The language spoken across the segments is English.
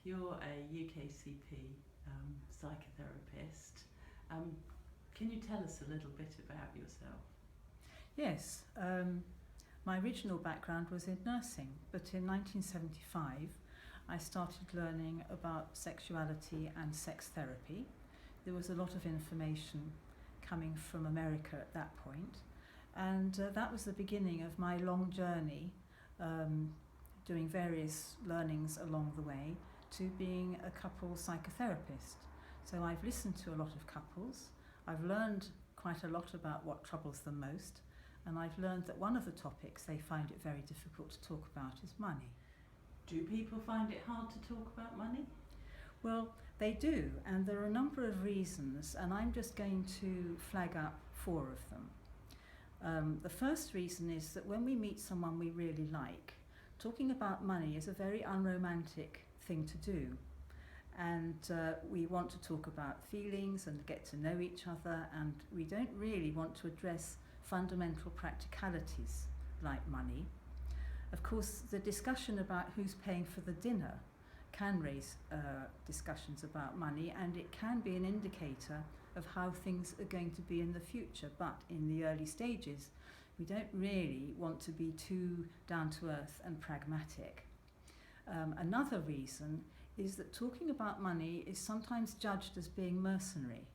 you're a UKCP psychotherapist. Can you tell us a little bit about yourself? Yes, my original background was in nursing, but in 1975 I started learning about sexuality and sex therapy. There was a lot of information coming from America at that point, and that was the beginning of my long journey, doing various learnings along the way to being a couple psychotherapist. So I've listened to a lot of couples, I've learned quite a lot about what troubles them most, and I've learned that one of the topics they find it very difficult to talk about is money. Do people find it hard to talk about money? Well, they do, and there are a number of reasons, and I'm just going to flag up 4 of them. The first reason is that when we meet someone we really like, talking about money is a very unromantic thing to do. And we want to talk about feelings and get to know each other, and we don't really want to address fundamental practicalities like money. Of course, the discussion about who's paying for the dinner can raise discussions about money, and it can be an indicator of how things are going to be in the future. But in the early stages, we don't really want to be too down to earth and pragmatic. Another reason is that talking about money is sometimes judged as being mercenary.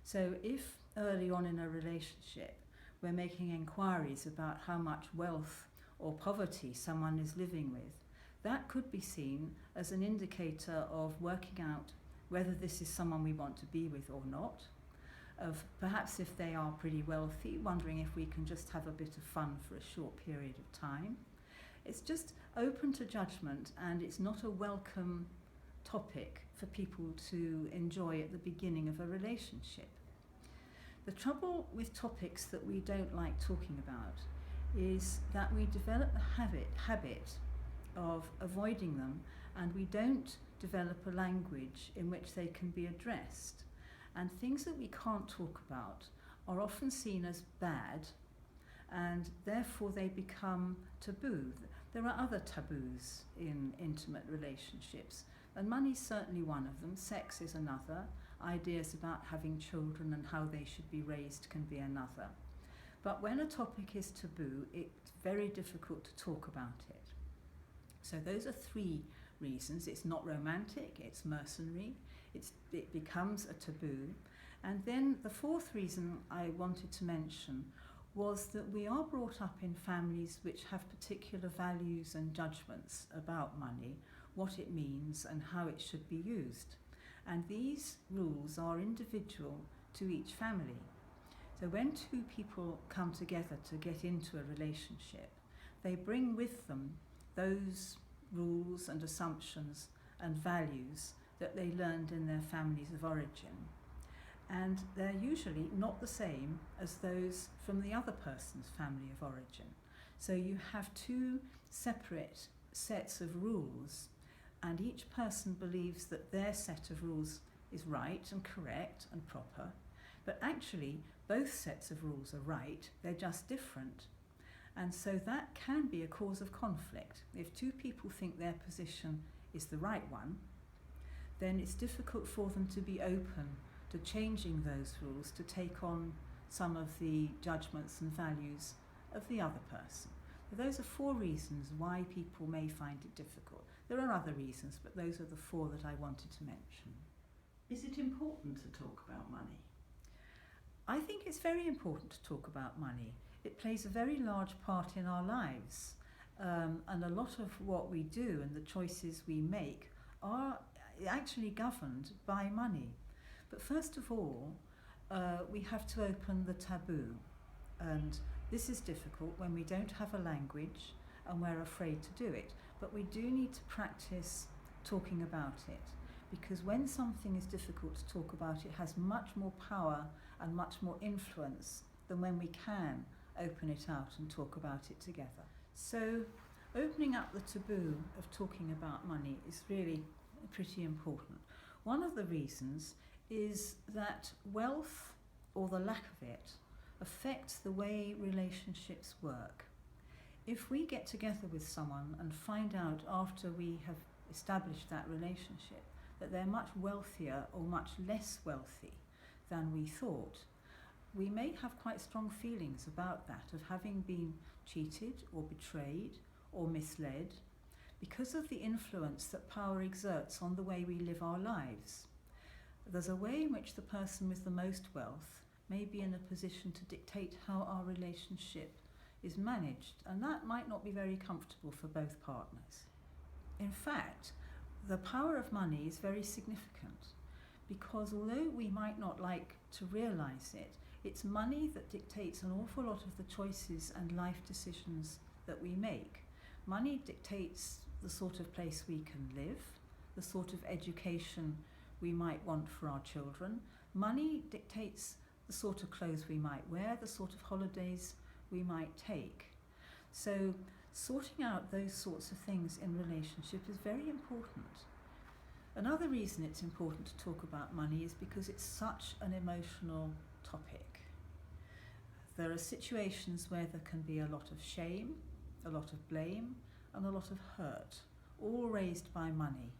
So if early on in a relationship we're making inquiries about how much wealth or poverty someone is living with, that could be seen as an indicator of working out whether this is someone we want to be with or not, of perhaps if they are pretty wealthy, wondering if we can just have a bit of fun for a short period of time. It's just open to judgment, and it's not a welcome topic for people to enjoy at the beginning of a relationship. The trouble with topics that we don't like talking about is that we develop the habit of avoiding them, and we don't develop a language in which they can be addressed. And things that we can't talk about are often seen as bad, and therefore they become taboo. There are other taboos in intimate relationships, and money's certainly one of them. Sex is another. Ideas about having children and how they should be raised can be another. But when a topic is taboo, it's very difficult to talk about it. So those are 3 reasons. It's not romantic, it's mercenary, it becomes a taboo. And then the 4th reason I wanted to mention was that we are brought up in families which have particular values and judgments about money, what it means and how it should be used. And these rules are individual to each family. So when 2 people come together to get into a relationship, they bring with them those rules and assumptions and values that they learned in their families of origin. And they're usually not the same as those from the other person's family of origin. So you have 2 separate sets of rules, and each person believes that their set of rules is right and correct and proper, but actually both sets of rules are right, they're just different. And so that can be a cause of conflict. If 2 people think their position is the right one, then it's difficult for them to be open to changing those rules to take on some of the judgments and values of the other person. So those are 4 reasons why people may find it difficult. There are other reasons, but those are the 4 that I wanted to mention. Is it important to talk about money? I think it's very important to talk about money. It plays a very large part in our lives, and a lot of what we do and the choices we make are actually governed by money. But first of all, we have to open the taboo, and this is difficult when we don't have a language and we're afraid to do it. But we do need to practice talking about it, because when something is difficult to talk about, it has much more power and much more influence than when we can open it out and talk about it together. So opening up the taboo of talking about money is really pretty important. One of the reasons is that wealth, or the lack of it, affects the way relationships work. If we get together with someone and find out after we have established that relationship, that they're much wealthier or much less wealthy than we thought, we may have quite strong feelings about that, of having been cheated or betrayed or misled because of the influence that power exerts on the way we live our lives. There's a way in which the person with the most wealth may be in a position to dictate how our relationship is managed, and that might not be very comfortable for both partners. In fact, the power of money is very significant, because although we might not like to realise it, it's money that dictates an awful lot of the choices and life decisions that we make. Money dictates the sort of place we can live, the sort of education we might want for our children. Money dictates the sort of clothes we might wear, the sort of holidays we might take. So sorting out those sorts of things in relationship is very important. Another reason it's important to talk about money is because it's such an emotional topic. There are situations where there can be a lot of shame, a lot of blame, and a lot of hurt, all raised by money.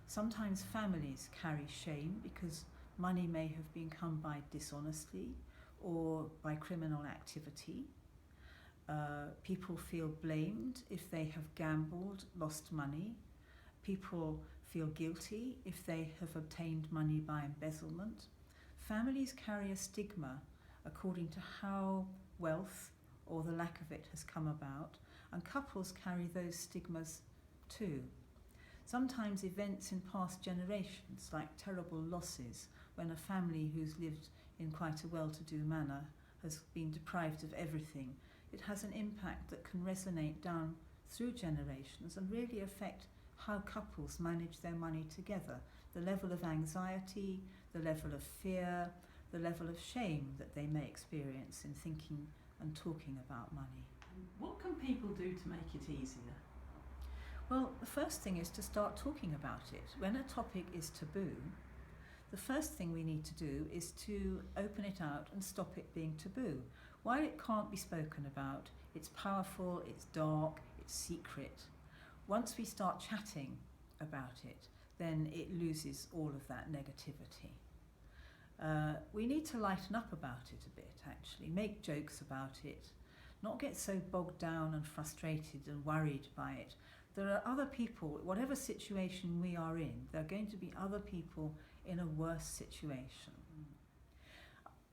Sometimes families carry shame because money may have been come by dishonesty or by criminal activity. People feel blamed if they have gambled, lost money. People feel guilty if they have obtained money by embezzlement. Families carry a stigma according to how wealth or the lack of it has come about, and couples carry those stigmas too. Sometimes events in past generations, like terrible losses, when a family who's lived in quite a well-to-do manner has been deprived of everything, it has an impact that can resonate down through generations and really affect how couples manage their money together. The level of anxiety, the level of fear, the level of shame that they may experience in thinking and talking about money. What can people do to make it easier? Well, the first thing is to start talking about it. When a topic is taboo, the first thing we need to do is to open it out and stop it being taboo. While it can't be spoken about, it's powerful, it's dark, it's secret. Once we start chatting about it, then it loses all of that negativity. We need to lighten up about it a bit, actually, make jokes about it, not get so bogged down and frustrated and worried by it. There are other people, whatever situation we are in, there are going to be other people in a worse situation.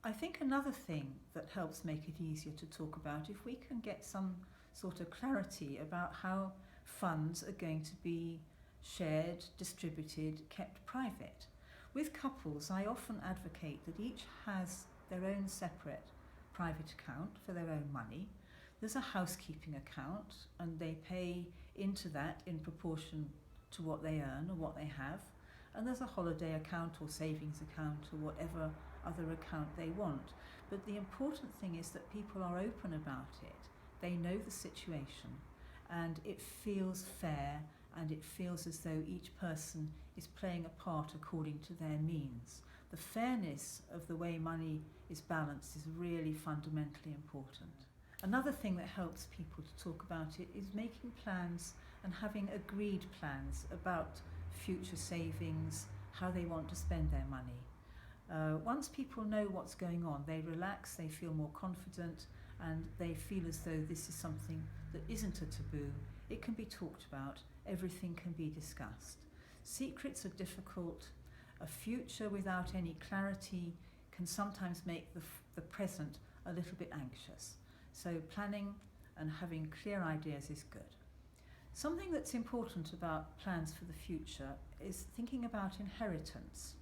I think another thing that helps make it easier to talk about, if we can get some sort of clarity about how funds are going to be shared, distributed, kept private. With couples, I often advocate that each has their own separate private account for their own money. There's a housekeeping account, and they pay into that in proportion to what they earn or what they have. And there's a holiday account or savings account or whatever other account they want. But the important thing is that people are open about it. They know the situation, and it feels fair, and it feels as though each person is playing a part according to their means. The fairness of the way money is balanced is really fundamentally important. Another thing that helps people to talk about it is making plans and having agreed plans about future savings, how they want to spend their money. Once people know what's going on, they relax, they feel more confident, and they feel as though this is something that isn't a taboo. It can be talked about, everything can be discussed. Secrets are difficult. A future without any clarity can sometimes make the present a little bit anxious. So planning and having clear ideas is good. Something that's important about plans for the future is thinking about inheritance.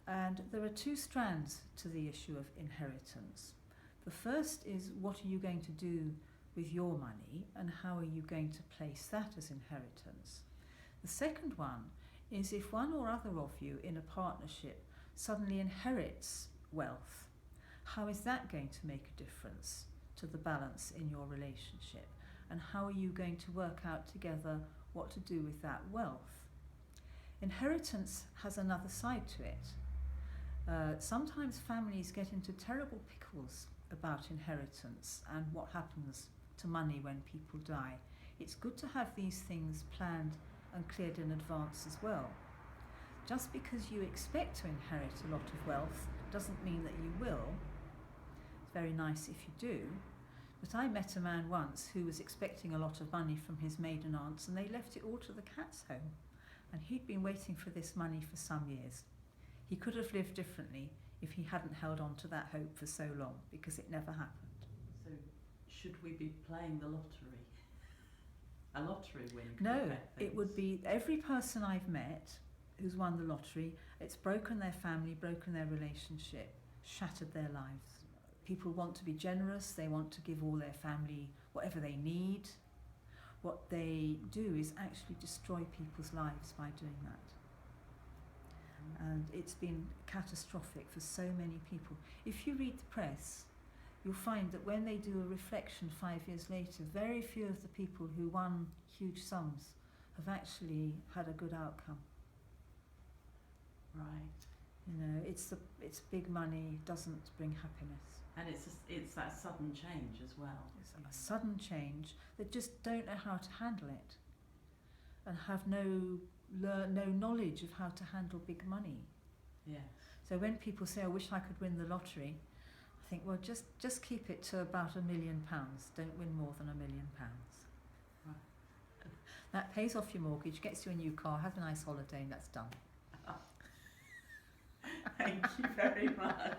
And there are two strands to the issue of inheritance. The first is, what are you going to do with your money, and how are you going to place that as inheritance? The second one is, if one or other of you in a partnership suddenly inherits wealth, how is that going to make a difference to the balance in your relationship? And how are you going to work out together what to do with that wealth? Inheritance has another side to it. Sometimes families get into terrible pickles about inheritance and what happens to money when people die. It's good to have these things planned and cleared in advance as well. Just because you expect to inherit a lot of wealth doesn't mean that you will. It's very nice if you do. But I met a man once who was expecting a lot of money from his maiden aunts, and they left it all to the cat's home. And he'd been waiting for this money for some years. He could have lived differently if he hadn't held on to that hope for so long, because it never happened. So, should we be playing the lottery? A lottery win? No, it would be every person I've met who's won the lottery, it's broken their family, broken their relationship, shattered their lives. People want to be generous, they want to give all their family whatever they need. What they do is actually destroy people's lives by doing that. And it's been catastrophic for so many people. If you read the press, you'll find that when they do a reflection 5 years later, very few of the people who won huge sums have actually had a good outcome. Right. You know, it's big money doesn't bring happiness. And it's that sudden change as well. It's a sudden change that just don't know how to handle it, and have no knowledge of how to handle big money. Yes. So when people say, "I wish I could win the lottery," I think, well, just keep it to about £1 million. Don't win more than £1 million. Right. That pays off your mortgage, gets you a new car, have a nice holiday, and that's done. Thank you very much.